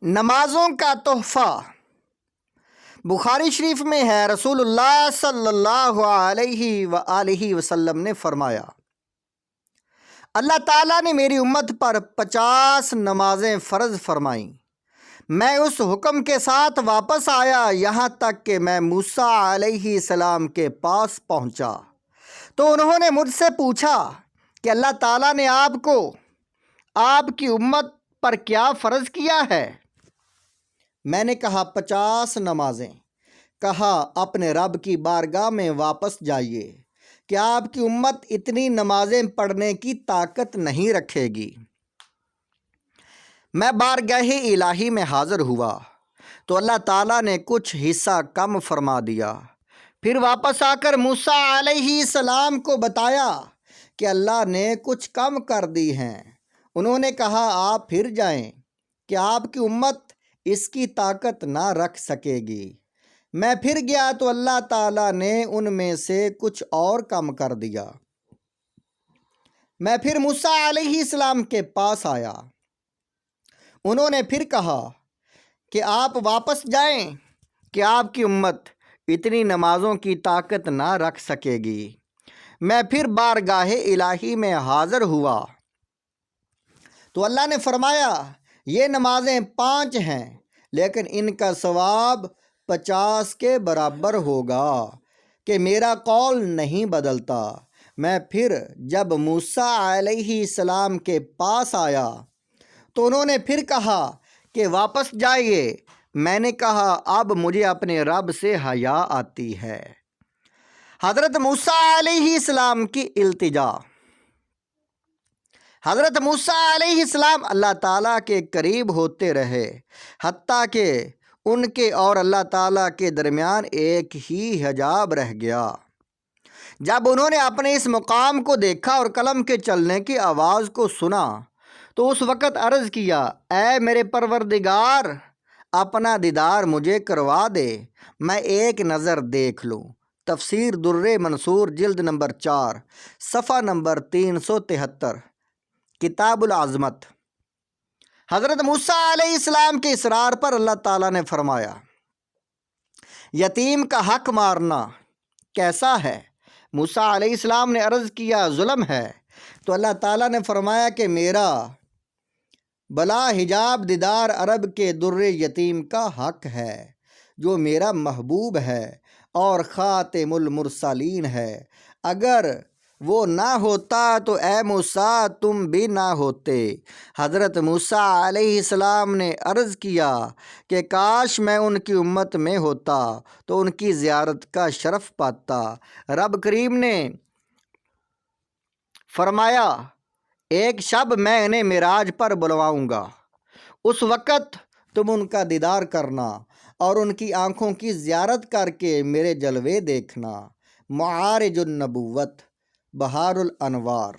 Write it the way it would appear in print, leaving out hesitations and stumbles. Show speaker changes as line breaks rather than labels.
نمازوں کا تحفہ۔ بخاری شریف میں ہے، رسول اللہ صلی اللہ علیہ وآلہ وسلم نے فرمایا، اللہ تعالیٰ نے میری امت پر 50 نمازیں فرض فرمائیں۔ میں اس حکم کے ساتھ واپس آیا یہاں تک کہ میں موسیٰ علیہ السلام کے پاس پہنچا تو انہوں نے مجھ سے پوچھا کہ اللہ تعالیٰ نے آپ کو آپ کی امت پر کیا فرض کیا ہے؟ میں نے کہا 50 نمازیں۔ کہا اپنے رب کی بارگاہ میں واپس جائیے کہ آپ کی امت اتنی نمازیں پڑھنے کی طاقت نہیں رکھے گی۔ میں بارگاہ الہی میں حاضر ہوا تو اللہ تعالیٰ نے کچھ حصہ کم فرما دیا۔ پھر واپس آ کر موسیٰ علیہ السلام کو بتایا کہ اللہ نے کچھ کم کر دی ہیں۔ انہوں نے کہا آپ پھر جائیں کہ آپ کی امت اس کی طاقت نہ رکھ سکے گی۔ میں پھر گیا تو اللہ تعالیٰ نے ان میں سے کچھ اور کم کر دیا۔ میں پھر موسیٰ علیہ السلام کے پاس آیا۔ انہوں نے پھر کہا کہ آپ واپس جائیں کہ آپ کی امت اتنی نمازوں کی طاقت نہ رکھ سکے گی۔ میں پھر بارگاہ الہی میں حاضر ہوا تو اللہ نے فرمایا یہ نمازیں 5 ہیں لیکن ان کا ثواب 50 کے برابر ہوگا کہ میرا قول نہیں بدلتا۔ میں پھر جب موسیٰ علیہ السلام کے پاس آیا تو انہوں نے پھر کہا کہ واپس جائیے۔ میں نے کہا اب مجھے اپنے رب سے حیا آتی ہے۔ حضرت موسیٰ علیہ السلام کی التجا۔ حضرت موسیٰ علیہ السلام اللہ تعالیٰ کے قریب ہوتے رہے حتیٰ کہ ان کے اور اللہ تعالیٰ کے درمیان ایک ہی حجاب رہ گیا۔ جب انہوں نے اپنے اس مقام کو دیکھا اور قلم کے چلنے کی آواز کو سنا تو اس وقت عرض کیا، اے میرے پروردگار، اپنا دیدار مجھے کروا دے، میں ایک نظر دیکھ لوں۔ تفسیر در منصور جلد نمبر 4 صفحہ نمبر 373، کتاب العظمت۔ حضرت موسیٰ علیہ السلام کے اصرار پر اللہ تعالیٰ نے فرمایا، یتیم کا حق مارنا کیسا ہے؟ موسیٰ علیہ السلام نے عرض کیا ظلم ہے۔ تو اللہ تعالیٰ نے فرمایا کہ میرا بلا حجاب دیدار عرب کے در یتیم کا حق ہے جو میرا محبوب ہے اور خاتم المرسلین ہے۔ اگر وہ نہ ہوتا تو اے موسیٰ تم بھی نہ ہوتے۔ حضرت موسیٰ علیہ السلام نے عرض کیا کہ کاش میں ان کی امت میں ہوتا تو ان کی زیارت کا شرف پاتا۔ رب کریم نے فرمایا ایک شب میں انہیں معراج پر بلواؤں گا، اس وقت تم ان کا دیدار کرنا اور ان کی آنکھوں کی زیارت کر کے میرے جلوے دیکھنا۔ معارج النبوت، بہار الانوار۔